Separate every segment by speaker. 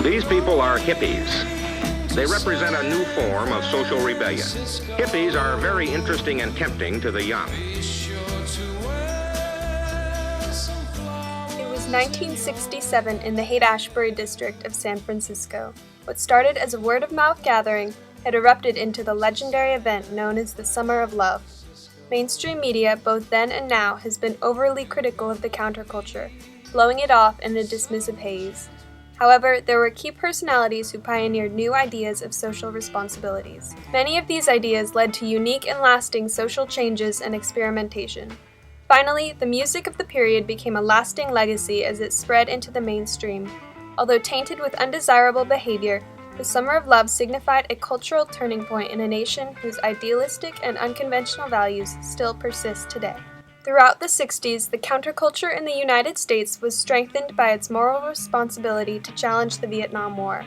Speaker 1: These people are hippies. They represent a new form of social rebellion. Hippies are very interesting and tempting to the young.
Speaker 2: It was 1967 in the Haight-Ashbury district of San Francisco. What started as a word-of-mouth gathering had erupted into the legendary event known as the Summer of Love. Mainstream media, both then and now, has been overly critical of the counterculture, blowing it off in a dismissive haze. However, there were key personalities who pioneered new ideas of social responsibilities. Many of these ideas led to unique and lasting social changes and experimentation. Finally, the music of the period became a lasting legacy as it spread into the mainstream. Although tainted with undesirable behavior, the Summer of Love signified a cultural turning point in a nation whose idealistic and unconventional values still persist today. Throughout the 60s, the counterculture in the United States was strengthened by its moral responsibility to challenge the Vietnam War.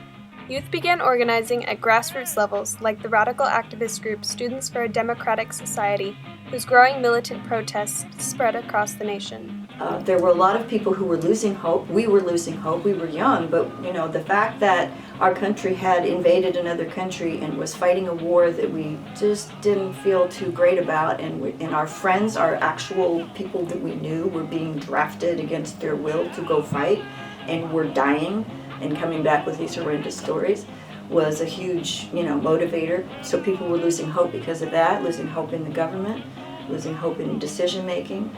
Speaker 2: Youth began organizing at grassroots levels, like the radical activist group Students for a Democratic Society, whose growing militant protests spread across the nation.
Speaker 3: There were a lot of people who were losing hope. We were losing hope. We were young, but the fact that our country had invaded another country and was fighting a war that we just didn't feel too great about, and our friends, our actual people that we knew, were being drafted against their will to go fight and were dying and coming back with these horrendous stories, was a huge, motivator. So people were losing hope because of that, losing hope in the government, losing hope in decision making.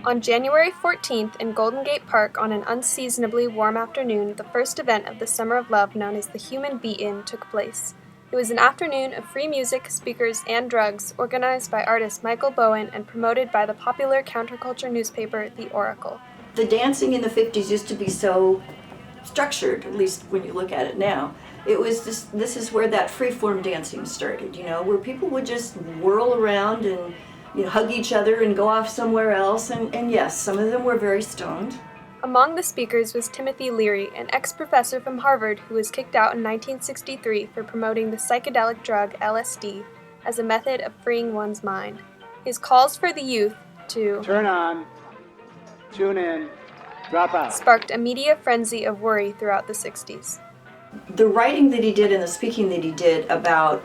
Speaker 2: On January 14th in Golden Gate Park on an unseasonably warm afternoon, the first event of the Summer of Love known as the Human Beat-In took place. It was an afternoon of free music, speakers, and drugs, organized by artist Michael Bowen and promoted by the popular counterculture newspaper, The Oracle.
Speaker 3: The dancing in the 50s used to be so structured, at least when you look at it now. It was this is where that free-form dancing started, where people would just whirl around and hug each other and go off somewhere else, and yes, some of them were very stoned.
Speaker 2: Among the speakers was Timothy Leary, an ex-professor from Harvard who was kicked out in 1963 for promoting the psychedelic drug LSD as a method of freeing one's mind. His calls for the youth to
Speaker 4: turn on, tune in, drop out
Speaker 2: sparked a media frenzy of worry throughout the 60s.
Speaker 3: The writing that he did and the speaking that he did about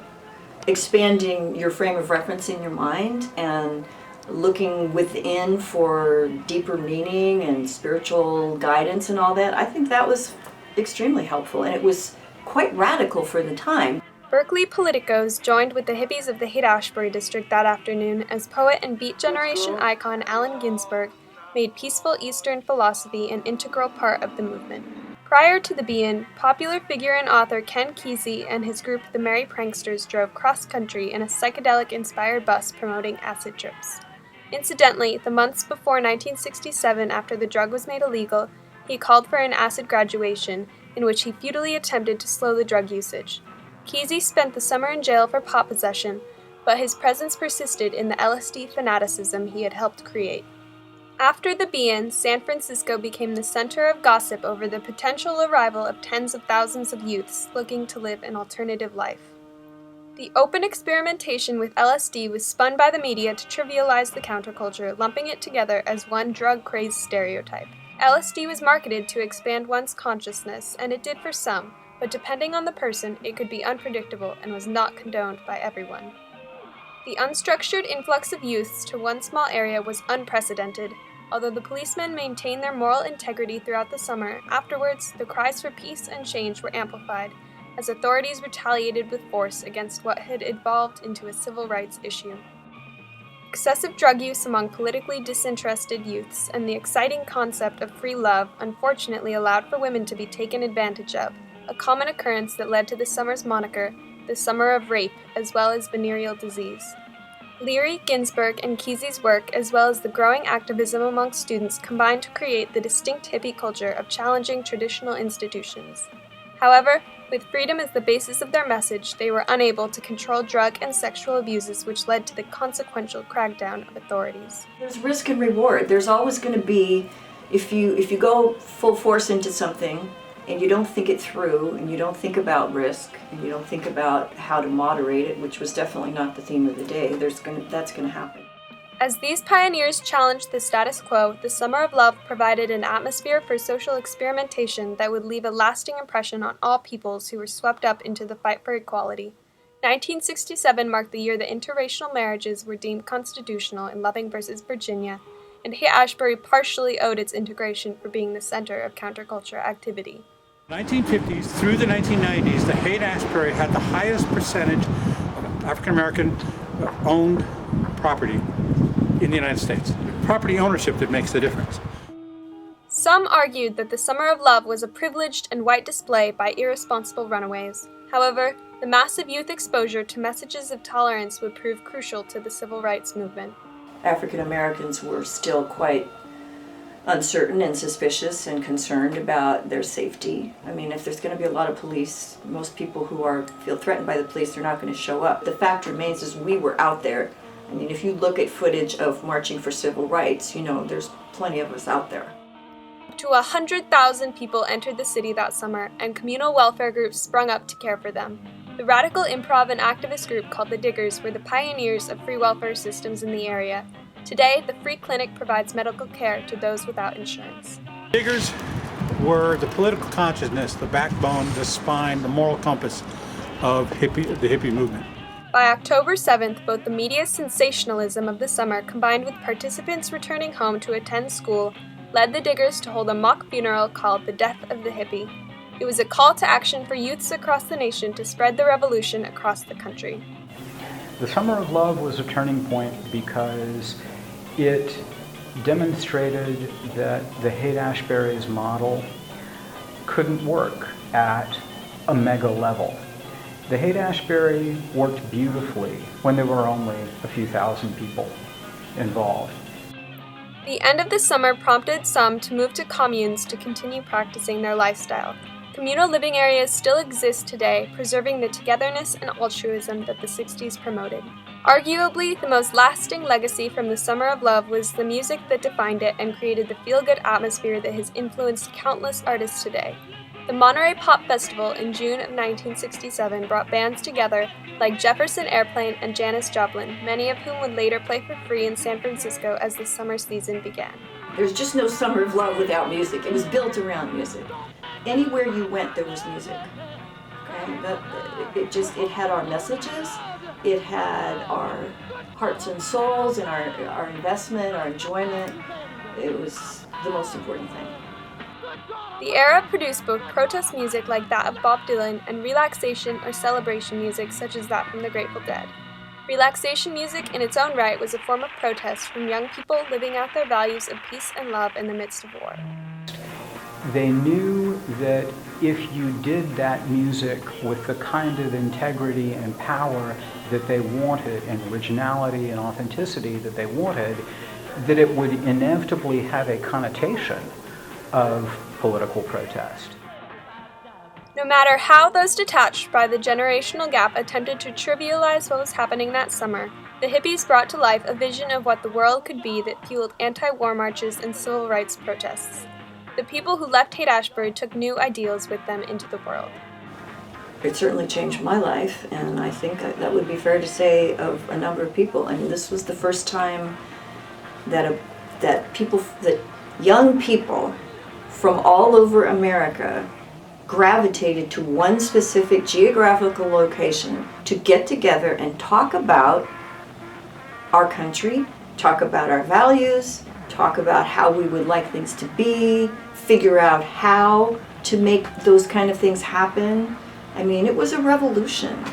Speaker 3: expanding your frame of reference in your mind and looking within for deeper meaning and spiritual guidance and all that, I think that was extremely helpful, and it was quite radical for the time.
Speaker 2: Berkeley politicos joined with the hippies of the Haight-Ashbury district that afternoon as poet and Beat Generation icon Allen Ginsberg made peaceful Eastern philosophy an integral part of the movement. Prior to the Beat-In, popular figure and author Ken Kesey and his group the Merry Pranksters drove cross-country in a psychedelic-inspired bus promoting acid trips. Incidentally, the months before 1967, after the drug was made illegal, he called for an acid graduation, in which he futilely attempted to slow the drug usage. Kesey spent the summer in jail for pot possession, but his presence persisted in the LSD fanaticism he had helped create. After the Beat-In, San Francisco became the center of gossip over the potential arrival of tens of thousands of youths looking to live an alternative life. The open experimentation with LSD was spun by the media to trivialize the counterculture, lumping it together as one drug-crazed stereotype. LSD was marketed to expand one's consciousness, and it did for some, but depending on the person, it could be unpredictable and was not condoned by everyone. The unstructured influx of youths to one small area was unprecedented. Although the policemen maintained their moral integrity throughout the summer, afterwards the cries for peace and change were amplified as authorities retaliated with force against what had evolved into a civil rights issue. Excessive drug use among politically disinterested youths and the exciting concept of free love unfortunately allowed for women to be taken advantage of, a common occurrence that led to the summer's moniker, the Summer of Rape, as well as venereal disease. Leary, Ginsberg, and Kesey's work, as well as the growing activism among students, combined to create the distinct hippie culture of challenging traditional institutions. However, with freedom as the basis of their message, they were unable to control drug and sexual abuses, which led to the consequential crackdown of authorities.
Speaker 3: There's risk and reward. There's always going to be, if you go full force into something and you don't think it through, and you don't think about risk, and you don't think about how to moderate it, which was definitely not the theme of the day, that's going to happen.
Speaker 2: As these pioneers challenged the status quo, the Summer of Love provided an atmosphere for social experimentation that would leave a lasting impression on all peoples who were swept up into the fight for equality. 1967 marked the year that interracial marriages were deemed constitutional in Loving versus Virginia, and Haight-Ashbury partially owed its integration for being the center of counterculture activity.
Speaker 5: 1950s through the 1990s, the Haight-Ashbury had the highest percentage of African-American owned property in the United States. Property ownership that makes the difference.
Speaker 2: Some argued that the Summer of Love was a privileged and white display by irresponsible runaways. However, the massive youth exposure to messages of tolerance would prove crucial to the civil rights movement.
Speaker 3: African Americans were still quite uncertain and suspicious and concerned about their safety. I mean, if there's going to be a lot of police, most people who feel threatened by the police, they're not going to show up. The fact remains is we were out there. I mean, if you look at footage of marching for civil rights, there's plenty of us out there.
Speaker 2: Up to 100,000 people entered the city that summer, and communal welfare groups sprung up to care for them. The radical improv and activist group called the Diggers were the pioneers of free welfare systems in the area. Today, the free clinic provides medical care to those without insurance.
Speaker 5: Diggers were the political consciousness, the backbone, the spine, the moral compass of the hippie movement.
Speaker 2: By October 7th, both the media sensationalism of the summer combined with participants returning home to attend school led the Diggers to hold a mock funeral called the Death of the Hippie. It was a call to action for youths across the nation to spread the revolution across the country.
Speaker 6: The Summer of Love was a turning point because it demonstrated that the Haight-Ashbury's model couldn't work at a mega level. The Haight-Ashbury worked beautifully when there were only a few thousand people involved.
Speaker 2: The end of the summer prompted some to move to communes to continue practicing their lifestyle. Communal living areas still exist today, preserving the togetherness and altruism that the 60s promoted. Arguably, the most lasting legacy from the Summer of Love was the music that defined it and created the feel-good atmosphere that has influenced countless artists today. The Monterey Pop Festival in June of 1967 brought bands together like Jefferson Airplane and Janis Joplin, many of whom would later play for free in San Francisco as the summer season began.
Speaker 3: There's just no Summer of Love without music. It was built around music. Anywhere you went, there was music. Okay? It had our messages, it had our hearts and souls, and our investment, our enjoyment. It was the most important thing.
Speaker 2: The era produced both protest music like that of Bob Dylan and relaxation or celebration music such as that from the Grateful Dead. Relaxation music in its own right was a form of protest from young people living out their values of peace and love in the midst of war.
Speaker 6: They knew that if you did that music with the kind of integrity and power that they wanted, and originality and authenticity that they wanted, that it would inevitably have a connotation of political protest.
Speaker 2: No matter how those detached by the generational gap attempted to trivialize what was happening that summer, the hippies brought to life a vision of what the world could be that fueled anti-war marches and civil rights protests. The people who left Haight-Ashbury took new ideals with them into the world.
Speaker 3: It certainly changed my life, and I think that would be fair to say of a number of people. I mean, this was the first time that young people from all over America gravitated to one specific geographical location to get together and talk about our country, talk about our values, talk about how we would like things to be, figure out how to make those kind of things happen. I mean, it was a revolution.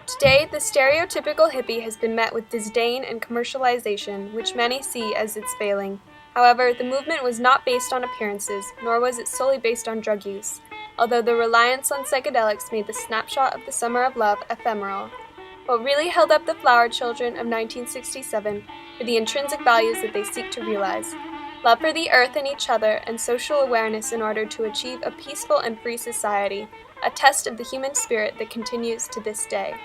Speaker 2: Today, the stereotypical hippie has been met with disdain and commercialization, which many see as its failing. However, the movement was not based on appearances, nor was it solely based on drug use, although the reliance on psychedelics made the snapshot of the Summer of Love ephemeral. What really held up the flower children of 1967 were the intrinsic values that they seek to realize: love for the earth and each other, and social awareness in order to achieve a peaceful and free society, a test of the human spirit that continues to this day.